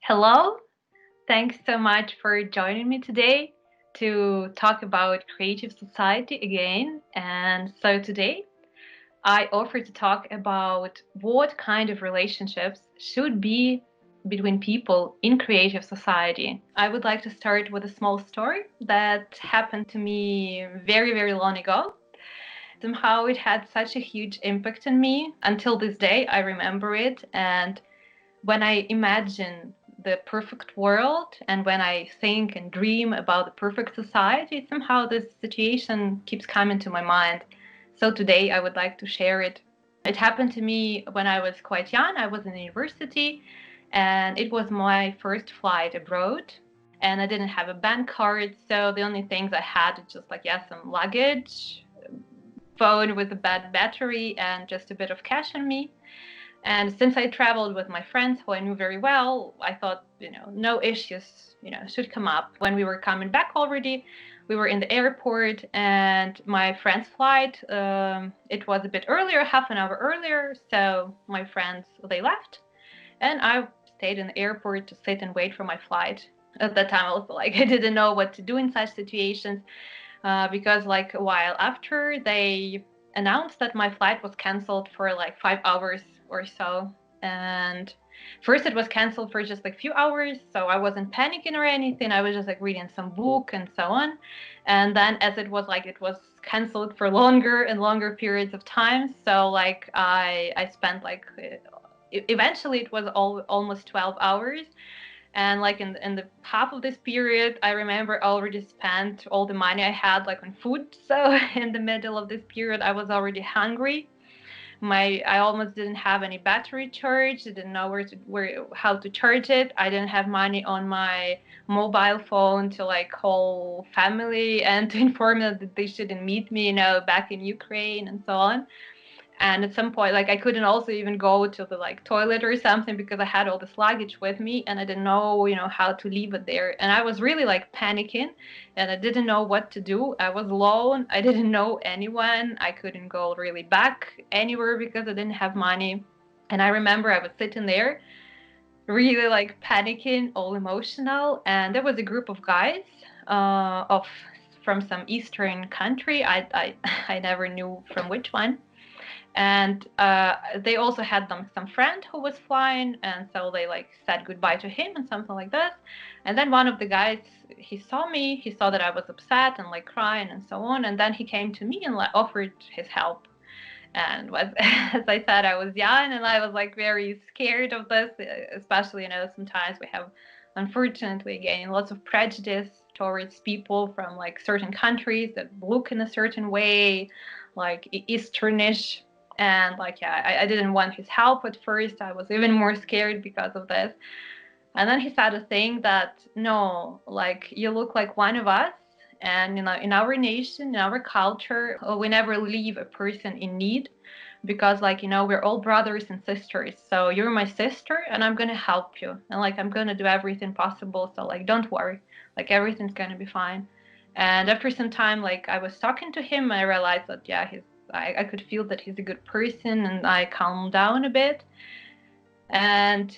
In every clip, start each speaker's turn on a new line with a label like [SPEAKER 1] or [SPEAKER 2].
[SPEAKER 1] Hello, thanks so much for joining me today to talk about creative society again. And so today I offer to talk about what kind of relationships should be between people in creative society. I would like to start with a small story that happened to me very, very long ago. Somehow it had such a huge impact on me. Until this day, I remember it. And when I imagine the perfect world and when I think and dream about the perfect society, somehow this situation keeps coming to my mind. So today I would like to share it. It happened to me when I was quite young. I was in university and it was my first flight abroad. And I didn't have a bank card, so the only things I had was just like, yeah, some luggage, phone with a bad battery, and just a bit of cash on me. And since I traveled with my friends who I knew very well, I thought, no issues, should come up. When we were coming back already, we were in the airport and my friend's flight, it was a bit earlier, half an hour earlier. So my friends, they left and I stayed in the airport to sit and wait for my flight. At that time, also, like, I didn't know what to do in such situations because like a while after they announced that my flight was canceled for like 5 hours or so. And first it was canceled for just like few hours, so I wasn't panicking or anything. I was just like reading some book and so on. And then as it was canceled for longer and longer periods of time, so like I spent like eventually it was almost 12 hours. And like in the half of this period, I remember I already spent all the money I had like on food. So in the middle of this period, I was already hungry. I almost didn't have any battery charge. I didn't know where how to charge it. I didn't have money on my mobile phone to like call family and to inform them that they shouldn't meet me, back in Ukraine and so on. And at some point, like, I couldn't also even go to the like toilet or something because I had all this luggage with me and I didn't know, how to leave it there. And I was really like panicking and I didn't know what to do. I was alone. I didn't know anyone. I couldn't go really back anywhere because I didn't have money. And I remember I was sitting there really like panicking, all emotional. And there was a group of guys of from some Eastern country. I never knew from which one. And they also had some friend who was flying, and so they like said goodbye to him and something like that. And then one of the guys, he saw me, he saw that I was upset and like crying and so on, and then he came to me and like offered his help. And was as I said, I was young and I was like very scared of this, especially, sometimes we have, unfortunately, again, lots of prejudice towards people from like certain countries that look in a certain way, like Easternish. And like, yeah, I didn't want his help at first. I was even more scared because of this. And then he said a thing that, no, like, you look like one of us. And, in our nation, in our culture, we never leave a person in need because, like, we're all brothers and sisters. So you're my sister and I'm going to help you. And, like, I'm going to do everything possible. So, like, don't worry. Like, everything's going to be fine. And after some time, like, I was talking to him, I realized that, yeah, I could feel that he's a good person and I calmed down a bit. And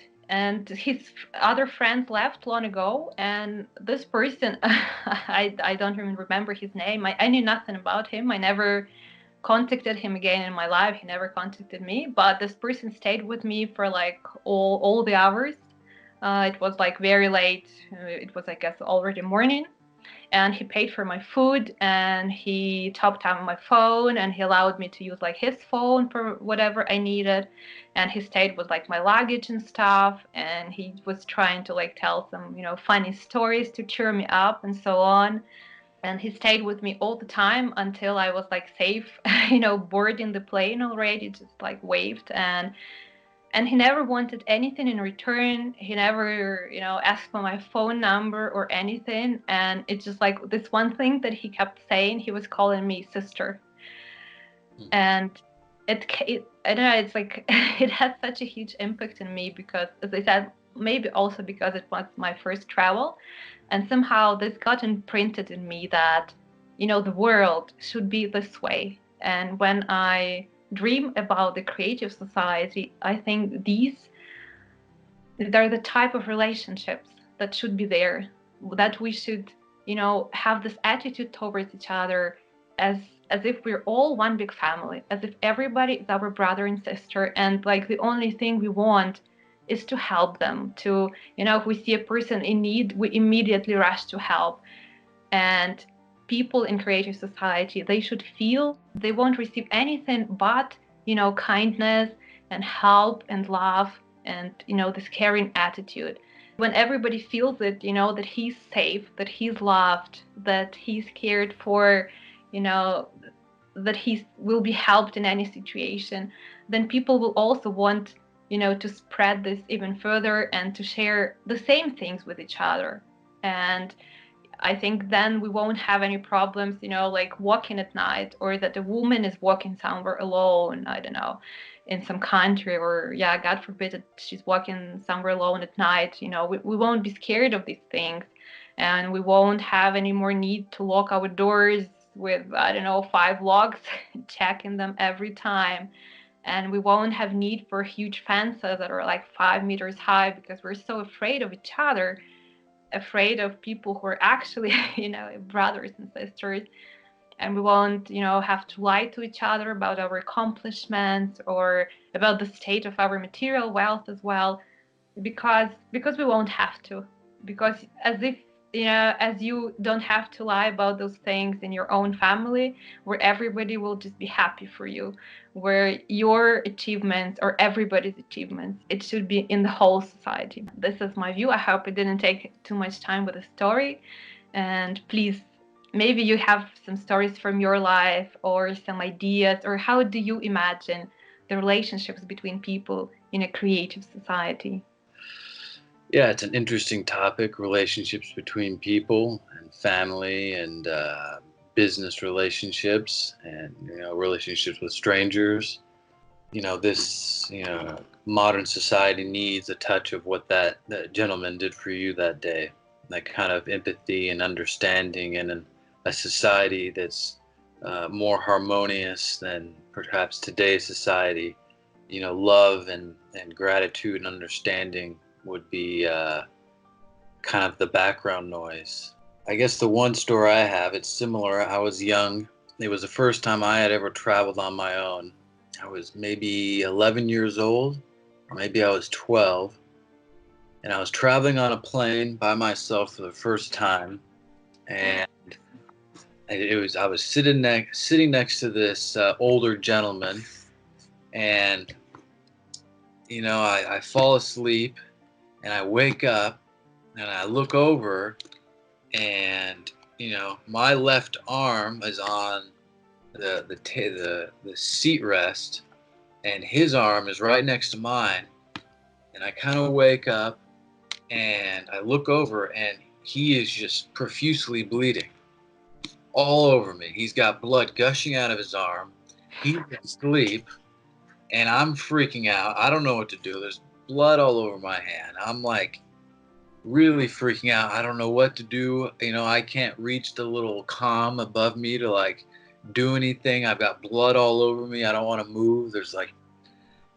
[SPEAKER 1] his other friends left long ago, and this person, I don't even remember his name. I knew nothing about him. I never contacted him again in my life. He never contacted me, but this person stayed with me for like all the hours. It was like very late. It was, I guess, already morning, and he paid for my food and he topped up my phone and he allowed me to use like his phone for whatever I needed. And he stayed with like my luggage and stuff, and he was trying to like tell some, funny stories to cheer me up and so on. And he stayed with me all the time until I was like safe, boarding the plane already, just like waved. And he never wanted anything in return. He never, asked for my phone number or anything. And it's just like this one thing that he kept saying. He was calling me sister.
[SPEAKER 2] Hmm.
[SPEAKER 1] And I don't know, it's like it had such a huge impact on me because, as I said, maybe also because it was my first travel. And somehow this got imprinted in me that, the world should be this way. And when I dream about the creative society, I think these They're the type of relationships that should be there, that we should, have this attitude towards each other as as if we're all one big family, as if everybody is our brother and sister, and like the only thing we want is to help them. To, if we see a person in need, we immediately rush to help. And people in creative society, they should feel they won't receive anything but, kindness and help and love, and, this caring attitude. When everybody feels it, that he's safe, that he's loved, that he's cared for, you know that he will be helped in any situation, then people will also want, to spread this even further and to share the same things with each other. And I think then we won't have any problems, like walking at night, or that a woman is walking somewhere alone, I don't know, in some country, or, yeah, God forbid that she's walking somewhere alone at night. We won't be scared of these things, and we won't have any more need to lock our doors with, I don't know, 5 locks, checking them every time. And we won't have need for huge fences that are like 5 meters high, because we're so afraid of each other, afraid of people who are actually, brothers and sisters. And we won't, have to lie to each other about our accomplishments or about the state of our material wealth as well, because we won't have to. Because as if, as you don't have to lie about those things in your own family, where everybody will just be happy for you, where your achievements or everybody's achievements, it should be in the whole society. This is my view. I hope it didn't take too much time with the story. And please, maybe you have some stories from your life or some ideas, or how do you imagine the relationships between people in a creative society?
[SPEAKER 2] Yeah, it's an interesting topic, relationships between people and family and business relationships and, relationships with strangers. This, modern society needs a touch of what that gentleman did for you that day, that kind of empathy and understanding, and a society that's more harmonious than perhaps today's society. Love and gratitude and understanding would be kind of the background noise. I guess the one story I have, it's similar. I was young. It was the first time I had ever traveled on my own. I was maybe 11 years old, or maybe I was 12, and I was traveling on a plane by myself for the first time. And I was sitting next to this older gentleman, and I fall asleep, and I wake up, and I look over, and my left arm is on the seat rest, and his arm is right next to mine. And I kind of wake up, and I look over, and he is just profusely bleeding all over me. He's got blood gushing out of his arm. He's asleep, and I'm freaking out. I don't know what to do. There's blood all over my hand. I'm like really freaking out. I don't know what to do. I can't reach the little comm above me to like do anything. I've got blood all over me. I don't want to move.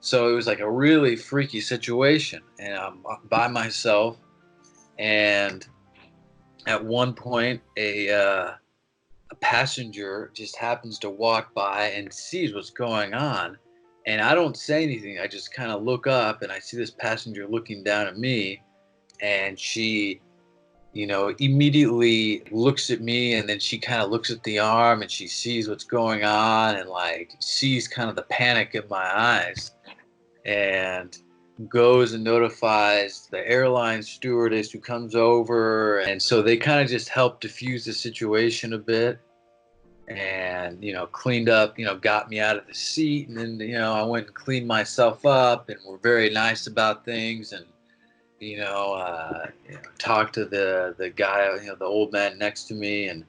[SPEAKER 2] So it was like a really freaky situation, and I'm by myself. And at one point, a passenger just happens to walk by and sees what's going on, and I don't say anything. I just kind of look up, and I see this passenger looking down at me, and she immediately looks at me, and then she kind of looks at the arm, and she sees what's going on, and like sees kind of the panic in my eyes, and goes and notifies the airline stewardess, who comes over. And so they kind of just helped diffuse the situation a bit, and cleaned up, got me out of the seat, and then I went and cleaned myself up, and were very nice about things, and talked to the guy, the old man next to me. And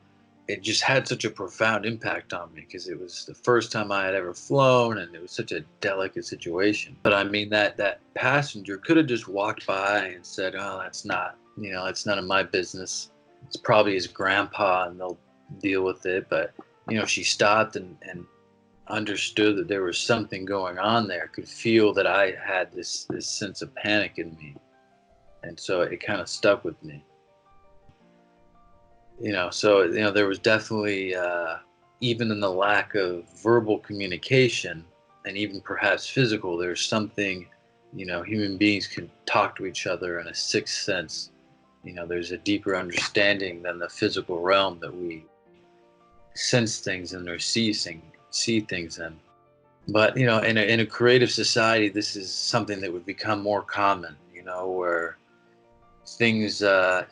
[SPEAKER 2] it just had such a profound impact on me, because it was the first time I had ever flown, and it was such a delicate situation. But I mean, that passenger could have just walked by and said, "Oh, that's not, it's none of my business. It's probably his grandpa, and they'll deal with it." But she stopped and understood that there was something going on there. Could feel that I had this sense of panic in me. and so it kind of stuck with me. So there was definitely even in the lack of verbal communication and even perhaps physical, there's something, human beings can talk to each other in a sixth sense. There's a deeper understanding than the physical realm that we sense things and or see things in. But in a creative society, this is something that would become more common. Where things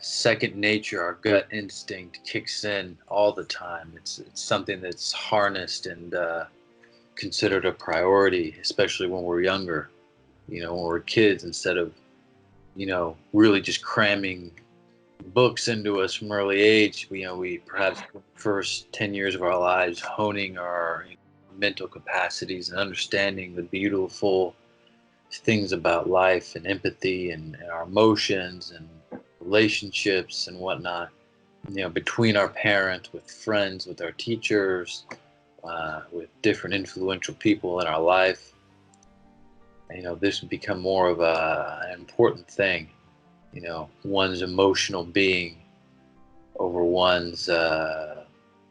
[SPEAKER 2] second nature, our gut instinct kicks in all the time. It's something that's harnessed and considered a priority, especially when we're younger. When we're kids, instead of really just cramming books into us from early age. We perhaps first 10 years of our lives honing our mental capacities and understanding the beautiful things about life and empathy and our emotions and relationships and whatnot. Between our parents, with friends, with our teachers, with different influential people in our life. This would become more of an important thing. One's emotional being over one's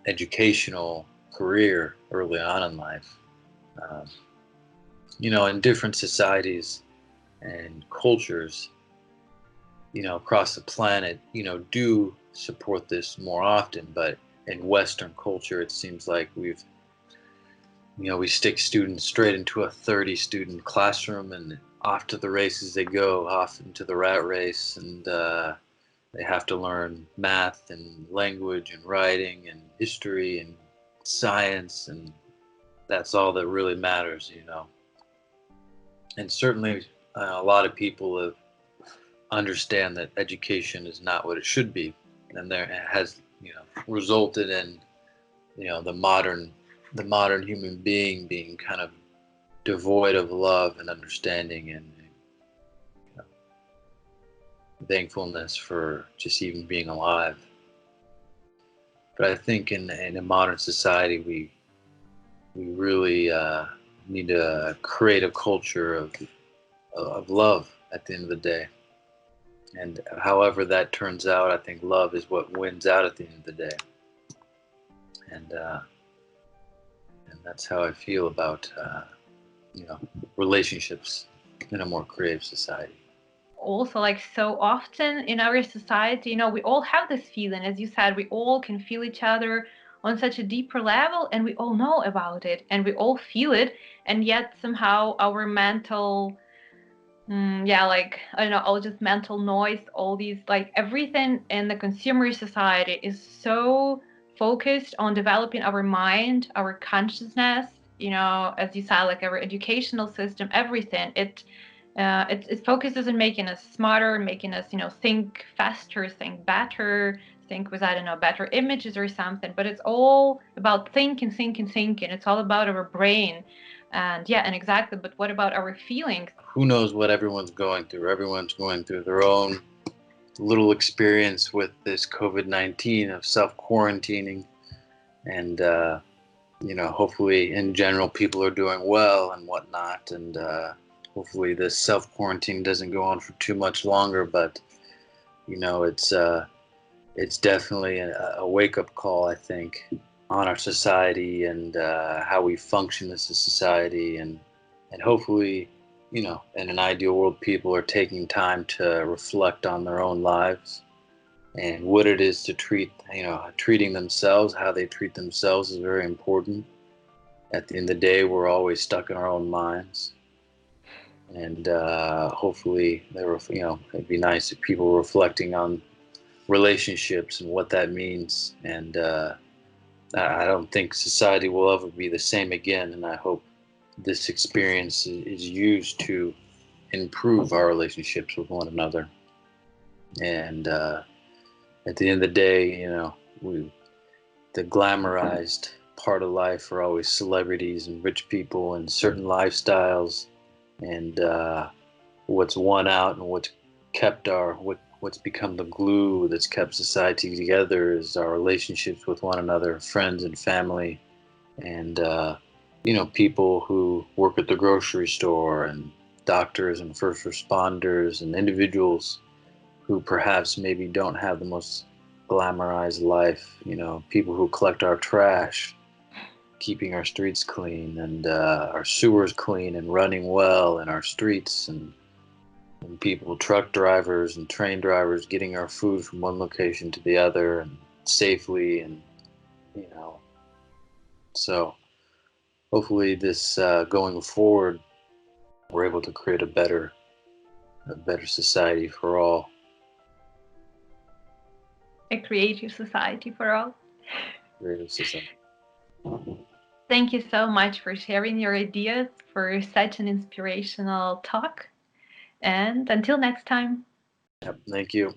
[SPEAKER 2] educational career early on in life. Um, in different societies and cultures, across the planet, do support this more often. But in Western culture, it seems like we stick students straight into a 30 student classroom and off to the races they go, off into the rat race. And they have to learn math and language and writing and history and science, and that's all that really matters. And certainly, a lot of people understand that education is not what it should be, and there it has resulted in the modern human being kind of devoid of love and understanding and thankfulness for just even being alive. But I think in a modern society, we really need to create a culture of love at the end of the day. And however that turns out, I think love is what wins out at the end of the day. And and that's how I feel about you know relationships in a more creative society.
[SPEAKER 1] Also, like so often in our society, we all have this feeling. As you said, we all can feel each other on such a deeper level, and we all know about it, and we all feel it. And yet somehow our mental, yeah, like I don't know, all just mental noise, all these, like everything in the consumer society is so focused on developing our mind, our consciousness, as you said, like our educational system, everything. It focuses on making us smarter, making us, think faster, think better, think with, I don't know, better images or something. But it's all about thinking, thinking, thinking. It's all about our brain. And yeah, and exactly. But what about our feelings?
[SPEAKER 2] Who knows what everyone's going through? Everyone's going through their own little experience with this COVID-19 of self quarantining, and hopefully, in general, people are doing well and whatnot, and hopefully, this self quarantine doesn't go on for too much longer. But it's definitely a wake up call, I think, on our society and how we function as a society, and hopefully, in an ideal world, people are taking time to reflect on their own lives and what it is to treating themselves. How they treat themselves is very important. At the end of the day, we're always stuck in our own minds, and hopefully, it'd be nice if people were reflecting on relationships and what that means. And I don't think society will ever be the same again. And I hope this experience is used to improve our relationships with one another. And at the end of the day, the glamorized part of life are always celebrities and rich people and certain lifestyles, and what's won out and what's become the glue that's kept society together is our relationships with one another, friends and family, and people who work at the grocery store, and doctors and first responders and individuals. who perhaps maybe don't have the most glamorized life. People who collect our trash, keeping our streets clean and our sewers clean and running well in our streets, and people, truck drivers and train drivers, getting our food from one location to the other and safely, and you know, so hopefully this going forward, we're able to create a better society for all.
[SPEAKER 1] A creative society for all.
[SPEAKER 2] Creative society.
[SPEAKER 1] Thank you so much for sharing your ideas, for such an inspirational talk. And until next time.
[SPEAKER 2] Yep, thank you.